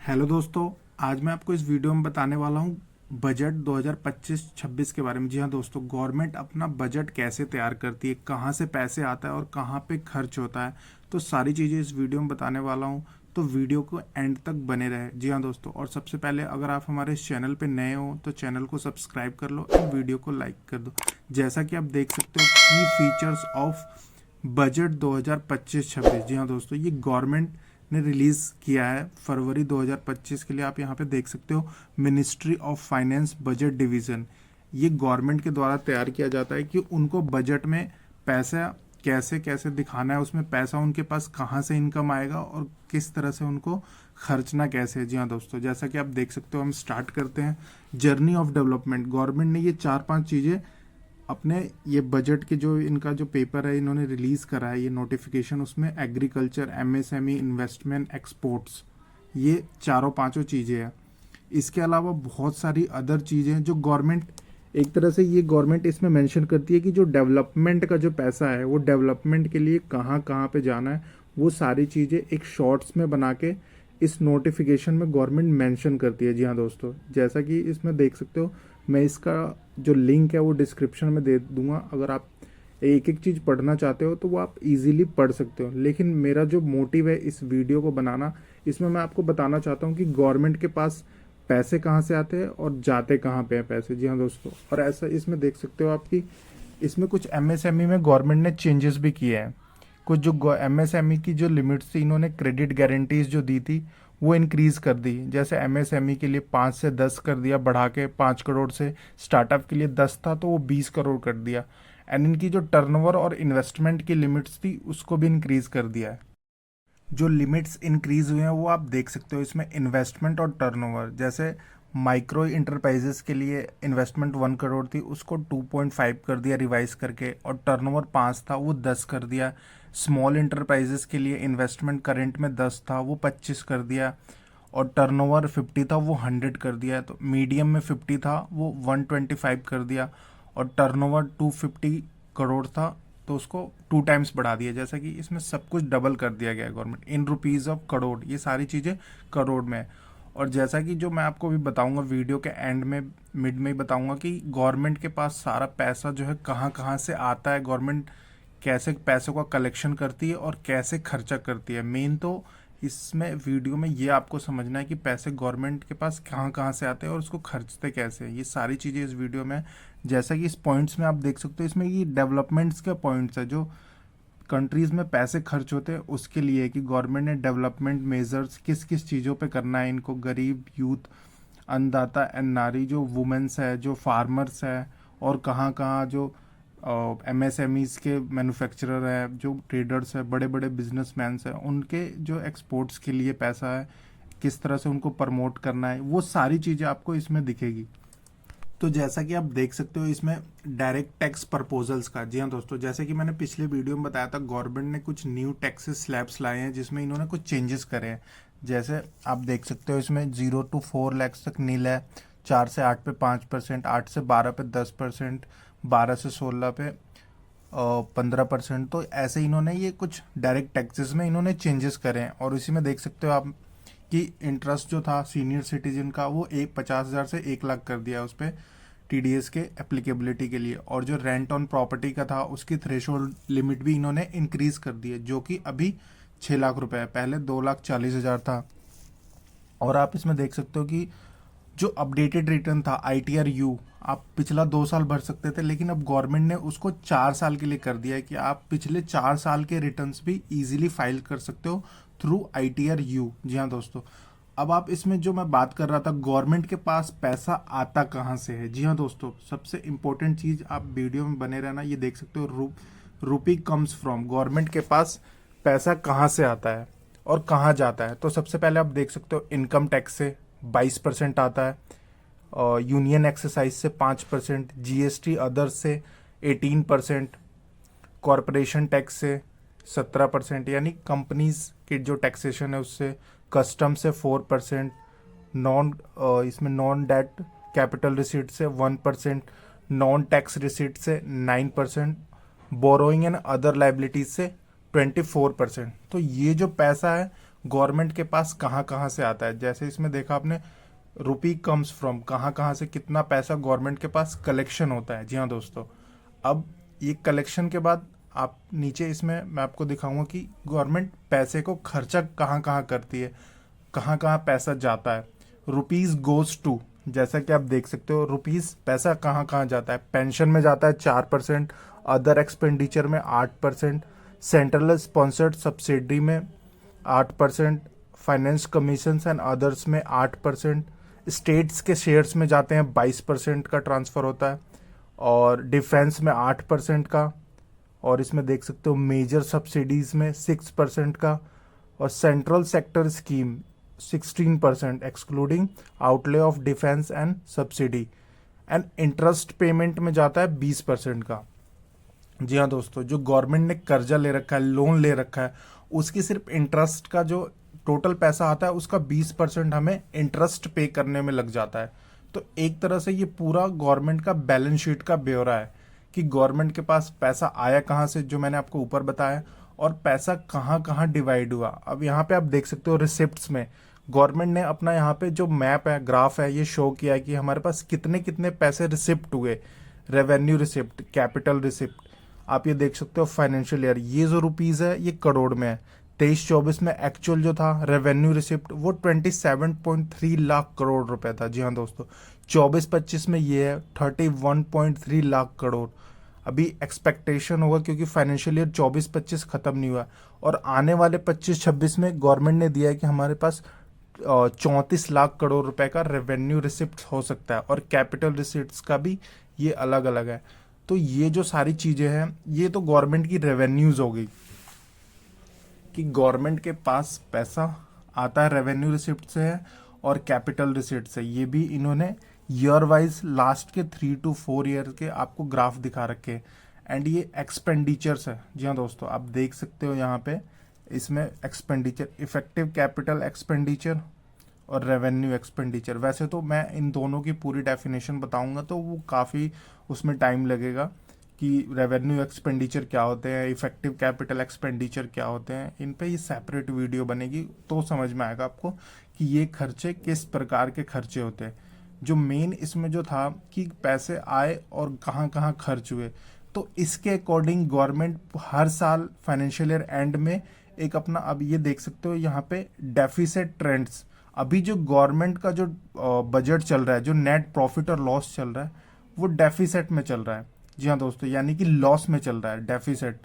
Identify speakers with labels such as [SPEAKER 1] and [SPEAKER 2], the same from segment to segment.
[SPEAKER 1] Hello दोस्तों। आज मैं आपको इस वीडियो में बताने वाला हूँ बजट 2025-26 के बारे में। जी हाँ दोस्तों, गवर्नमेंट अपना बजट कैसे तैयार करती है, कहाँ से पैसे आता है और कहाँ पे खर्च होता है, तो सारी चीज़ें इस वीडियो में बताने वाला हूँ। तो वीडियो को एंड तक बने रहे। जी हाँ दोस्तों, और सबसे पहले अगर आप हमारे इस चैनल पे नए हो तो चैनल को सब्सक्राइब कर लो और वीडियो को लाइक कर दो। जैसा कि आप देख सकते हो, की फीचर्स ऑफ बजट 2025-26। जी हाँ दोस्तों, ये गवर्नमेंट ने रिलीज़ किया है फरवरी 2025 के लिए। आप यहाँ पे देख सकते हो, ministry of finance budget division. ये गवर्नमेंट के द्वारा तैयार किया जाता है कि उनको बजट में पैसा कैसे कैसे दिखाना है, उसमें पैसा उनके पास कहाँ से इनकम आएगा और किस तरह से उनको खर्चना कैसे है। जी हाँ दोस्तों, जैसा कि आप देख सकते हो, हम स्टार्ट करते हैं। जर्नी ऑफ डेवलपमेंट, गवर्नमेंट ने ये 4-5 चीज़ें अपने ये बजट के जो इनका जो पेपर है इन्होंने रिलीज़ करा है, ये नोटिफिकेशन, उसमें एग्रीकल्चर, एमएसएमई, इन्वेस्टमेंट, एक्सपोर्ट्स, ये चारों पांचों चीज़ें हैं। इसके अलावा बहुत सारी अदर चीज़ें हैं जो गवर्नमेंट, एक तरह से ये गवर्नमेंट इसमें मेंशन करती है कि जो डेवलपमेंट का जो पैसा है वो डेवलपमेंट के लिए कहाँ कहाँ पे जाना है, वो सारी चीज़ें एक शॉर्ट्स में बना के इस नोटिफिकेशन में गवर्नमेंट मेंशन करती है। जी हाँ दोस्तों, जैसा कि इसमें देख सकते हो, मैं इसका जो लिंक है वो डिस्क्रिप्शन में दे दूंगा। अगर आप एक एक चीज़ पढ़ना चाहते हो तो वो आप इजीली पढ़ सकते हो, लेकिन मेरा जो मोटिव है इस वीडियो को बनाना, इसमें मैं आपको बताना चाहता हूँ कि गवर्नमेंट के पास पैसे कहाँ से आते हैं और जाते कहाँ पे हैं पैसे। जी हाँ दोस्तों, और ऐसा इसमें देख सकते हो आपकी, इसमें कुछ एमएसएमई में गवर्नमेंट ने चेंजेस भी किए हैं। कुछ जो एमएसएमई की जो लिमिट्स थी, इन्होंने क्रेडिट गारंटीज जो दी थी वो इंक्रीज कर दी। जैसे एमएसएमई के लिए 5 से 10 कर दिया, बढ़ा के 5 करोड़ से। स्टार्टअप के लिए 10 था तो वो 20 करोड़ कर दिया। एंड इनकी जो टर्नओवर और इन्वेस्टमेंट की लिमिट्स थी उसको भी इंक्रीज कर दिया है। जो लिमिट्स इंक्रीज हुए हैं वो आप देख सकते हो इसमें, इन्वेस्टमेंट और टर्नओवर। जैसे माइक्रो इंटरप्राइजेस के लिए इन्वेस्टमेंट 1 करोड़ थी, उसको 2.5 कर दिया रिवाइज करके, और टर्नओवर 5 था वो 10 कर दिया। स्मॉल इंटरप्राइजेस के लिए इन्वेस्टमेंट करंट में 10 था वो 25 कर दिया, और टर्नओवर 50 था वो 100 कर दिया। तो मीडियम में 50 था वो 125 कर दिया, और टर्नओवर 250 करोड़ था तो उसको 2 टाइम्स बढ़ा दिया। जैसा कि इसमें सब कुछ डबल कर दिया गया है government, in rupees of crore, ये सारी चीज़ें करोड़ में है। और जैसा कि जो मैं आपको भी बताऊंगा वीडियो के एंड में, मिड में ही बताऊंगा कि गवर्नमेंट के पास सारा पैसा जो है कहाँ कहाँ से आता है, गवर्नमेंट कैसे पैसों का कलेक्शन करती है और कैसे खर्चा करती है। मेन तो इसमें वीडियो में ये आपको समझना है कि पैसे गवर्नमेंट के पास कहाँ कहाँ से आते हैं और उसको खर्चते कैसे हैं। ये सारी चीज़ें इस वीडियो में, जैसा कि इस पॉइंट्स में आप देख सकते हो, इसमें ये डेवलपमेंट्स के पॉइंट्स है जो कंट्रीज़ में पैसे खर्च होते हैं उसके लिए, कि गवर्नमेंट ने डेवलपमेंट मेजर्स किस किस चीज़ों पे करना है इनको। गरीब, यूथ, अन्नदाता एंड नारी, जो वुमेन्स है, जो फार्मर्स है, और कहाँ कहाँ जो एमएसएमईज के मैन्युफैक्चरर हैं, जो ट्रेडर्स हैं, बड़े बड़े बिजनेसमैन हैं, उनके जो एक्सपोर्ट्स के लिए पैसा है, किस तरह से उनको प्रमोट करना है, वो सारी चीज़ें आपको इसमें दिखेगी। तो जैसा कि आप देख सकते हो इसमें डायरेक्ट टैक्स प्रपोजल्स का। जी हाँ दोस्तों, जैसे कि मैंने पिछले वीडियो में बताया था, गवर्नमेंट ने कुछ न्यू टैक्सेस स्लैब्स लाए हैं जिसमें इन्होंने कुछ चेंजेस करे हैं। जैसे आप देख सकते हो इसमें 0 to 4 लाख तक नील है, 4 से 8 पे 5%, 8 से 12 पे 10%, 12 से 16 पे 15%। तो ऐसे इन्होंने ये कुछ डायरेक्ट टैक्सेस में इन्होंने चेंजेस करे हैं। और इसी में देख सकते हो आप कि इंटरेस्ट जो था सीनियर सिटीजन का वो 50,000 से 1 लाख कर दिया उस पर टीडीएस के एप्लीकेबिलिटी के लिए। और जो रेंट ऑन प्रॉपर्टी का था उसकी थ्रेशोल्ड लिमिट भी इन्होंने इंक्रीज कर दी है, जो कि अभी 6 लाख रुपए है, पहले 2,40,000 था। और आप इसमें देख सकते हो कि जो अपडेटेड रिटर्न था आईटीआर यू, आप पिछला 2 साल भर सकते थे, लेकिन अब गवर्नमेंट ने उसको 4 साल के लिए कर दिया है कि आप पिछले 4 साल के रिटर्न्स भी इजीली फाइल कर सकते हो थ्रू आईटीआर यू। जी हाँ दोस्तों, अब आप इसमें जो मैं बात कर रहा था, गवर्नमेंट के पास पैसा आता कहाँ से है। जी हाँ दोस्तों, सबसे इंपॉर्टेंट चीज़, आप वीडियो में बने रहना, ये देख सकते हो, रूपी कम्स फ्रॉम, गवर्नमेंट के पास पैसा कहाँ से आता है और कहाँ जाता है। तो सबसे पहले आप देख सकते हो इनकम टैक्स से 22% आता है, और यूनियन एक्सरसाइज से 5%, जीएसटी अदर्स से 18%, कॉरपोरेशन टैक्स से 17%, यानी कंपनीज की जो टैक्सेशन है उससे, कस्टम से 4%, नॉन इसमें नॉन डेट कैपिटल रिसीट से 1%, नॉन टैक्स रिसीट से 9%, बोरोइंग एंड अदर लाइबिलिटीज से 24%। तो ये जो पैसा है गवर्नमेंट के पास कहाँ कहाँ से आता है। जैसे इसमें देखा आपने, रुपी कम्स फ्रॉम, कहाँ कहाँ से कितना पैसा गवर्नमेंट के पास कलेक्शन होता है। जी हाँ दोस्तों, अब ये कलेक्शन के बाद आप नीचे इसमें मैं आपको दिखाऊंगा कि गवर्नमेंट पैसे को खर्चा कहाँ कहाँ करती है, कहाँ कहाँ पैसा जाता है। रुपीज गोज टू, जैसा कि आप देख सकते हो, रुपीज पैसा कहाँ कहाँ जाता है। पेंशन में जाता है 4%, अदर एक्सपेंडिचर में 8%, सेंट्रल स्पॉन्सर्ड सब्सिडी में 8%, फाइनेंस कमीशन एंड अदर्स में 8%, स्टेट्स के शेयर्स में जाते हैं 22% का ट्रांसफ़र होता है, और डिफेंस में 8% का, और इसमें देख सकते हो मेजर सब्सिडीज़ में 6% का, और central sector scheme 16% excluding outlay of defence and subsidy, and interest payment में जाता है 20% का। जी हाँ दोस्तों, जो गवर्नमेंट ने कर्जा ले रखा है, लोन ले रखा है, उसकी सिर्फ इंटरेस्ट का जो टोटल पैसा आता है उसका 20% हमें इंटरेस्ट पे करने में लग जाता है। तो एक तरह से ये पूरा गवर्नमेंट का बैलेंस शीट का ब्यौरा है कि गवर्नमेंट के पास पैसा आया कहाँ से, जो मैंने आपको ऊपर बताया, और पैसा कहाँ कहाँ डिवाइड हुआ। अब यहाँ पे आप देख सकते हो रिसिप्ट्स में गवर्नमेंट ने अपना यहाँ पे जो मैप है, ग्राफ है, ये शो किया है कि हमारे पास कितने कितने पैसे रिसिप्ट हुए। रेवेन्यू रिसिप्ट, कैपिटल रिसिप्ट, आप ये देख सकते हो फाइनेंशियल ईयर, ये जो रुपीज है ये करोड़ में है। 23-24 में एक्चुअल जो था रेवेन्यू रिसिप्ट वो 27.3 लाख करोड़ रुपए था। जी हाँ दोस्तों, 24-25 में ये है 31.3 लाख करोड़। अभी एक्सपेक्टेशन होगा क्योंकि फाइनेंशियल ईयर 24-25 खत्म नहीं हुआ, और आने वाले 25-26 में गवर्नमेंट ने दिया है कि हमारे पास 34 लाख करोड़ रुपए का रेवेन्यू रिसिप्ट हो सकता है, और कैपिटल रिसिप्ट्स का भी ये अलग अलग है। तो ये जो सारी चीजें हैं ये तो गवर्नमेंट की रेवेन्यूज हो गई कि गवर्नमेंट के पास पैसा आता है रेवेन्यू रिसिप्ट से है और कैपिटल रिसिप्ट से। ये भी इन्होंने ईयर वाइज लास्ट के 3 to 4 ईयर के आपको ग्राफ दिखा रखे हैं। एंड ये एक्सपेंडिचर्स है। जी हाँ दोस्तों, आप देख सकते हो यहाँ पे इसमें एक्सपेंडिचर, इफेक्टिव कैपिटल एक्सपेंडिचर और रेवेन्यू एक्सपेंडिचर। वैसे तो मैं इन दोनों की पूरी डेफिनेशन बताऊंगा तो वो काफ़ी उसमें टाइम लगेगा कि रेवेन्यू एक्सपेंडिचर क्या होते हैं, इफेक्टिव कैपिटल एक्सपेंडिचर क्या होते हैं। इन पे ये सेपरेट वीडियो बनेगी तो समझ में आएगा आपको कि ये खर्चे किस प्रकार के खर्चे होते हैं। जो मेन इसमें जो था कि पैसे आए और कहाँ कहाँ खर्च हुए, तो इसके अकॉर्डिंग गवर्नमेंट हर साल फाइनेंशियल ईयर एंड में एक अपना, अब ये देख सकते हो यहाँ पे डेफिसिट ट्रेंड्स। अभी जो गवर्नमेंट का जो बजट चल रहा है, जो नेट प्रॉफिट और लॉस चल रहा है, वो डेफिसिट में चल रहा है। जी हाँ दोस्तों, यानी कि लॉस में चल रहा है डेफिसिट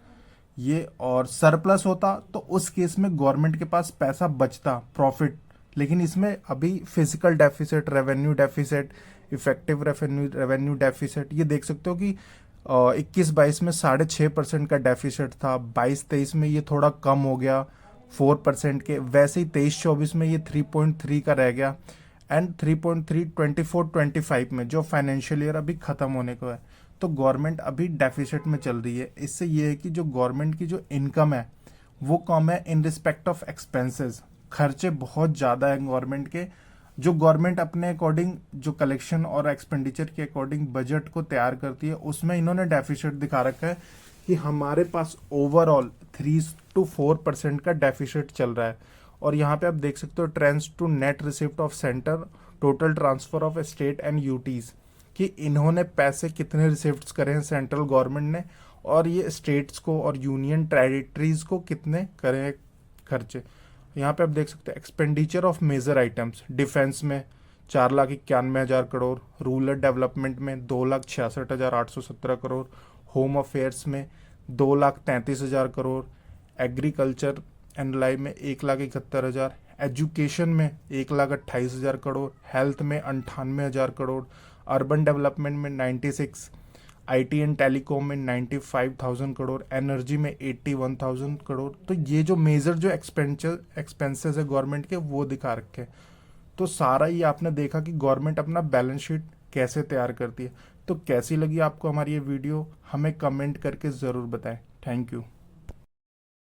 [SPEAKER 1] ये। और सरप्लस होता तो उस केस में गवर्नमेंट के पास पैसा बचता, प्रॉफिट। लेकिन इसमें अभी physical deficit, revenue deficit, effective revenue deficit, ये देख सकते हो कि 21-22 में 6.5% का डेफिसिट था, 22-23 में ये थोड़ा कम हो गया 4% के, वैसे ही 23-24 में ये 3.3 का रह गया, एंड 3.3 24-25 में जो फाइनेंशियल ईयर अभी खत्म होने को है। तो गवर्नमेंट अभी डेफिसिट में चल रही है। इससे ये है कि जो गवर्नमेंट की जो इनकम है वो कम है इन रिस्पेक्ट ऑफ एक्सपेंसेस। खर्चे बहुत ज़्यादा है गवर्नमेंट के, जो गवर्नमेंट अपने अकॉर्डिंग जो कलेक्शन और एक्सपेंडिचर के अकॉर्डिंग बजट को तैयार करती है, उसमें इन्होंने डेफिसिट दिखा रखा है कि हमारे पास ओवरऑल 3 to 4% का डेफिसिट चल रहा है। और यहाँ पे आप देख सकते हो trends to net receipt of centre, total transfer of state and UTs, कि इन्होंने पैसे कितने रिसिप्ट करे हैं सेंट्रल गवर्नमेंट ने, और ये स्टेट्स को और यूनियन टेरिटरीज को कितने करे हैं खर्चे। यहाँ पे आप देख सकते हैं expenditure of major items, defence में 4,91,000 करोड़, रूरल डेवलपमेंट में 2,66,817 करोड़, होम अफेयर्स में 2,33,000 करोड़, एग्रीकल्चर एंड लाइफ में 1,71,000, एजुकेशन में 1,28,000 करोड़, हेल्थ में 98,000 करोड़, अर्बन डेवलपमेंट में 96, आईटी एंड टेलीकॉम में 95,000 करोड़, एनर्जी में 81,000 करोड़। तो ये जो मेजर जो एक्सपेंसेस है गवर्नमेंट के वो दिखा रखे हैं। तो सारा ये आपने देखा कि गवर्नमेंट अपना बैलेंस शीट कैसे तैयार करती है। तो कैसी लगी आपको हमारी ये वीडियो, हमें कमेंट करके ज़रूर बताएं। Thank you.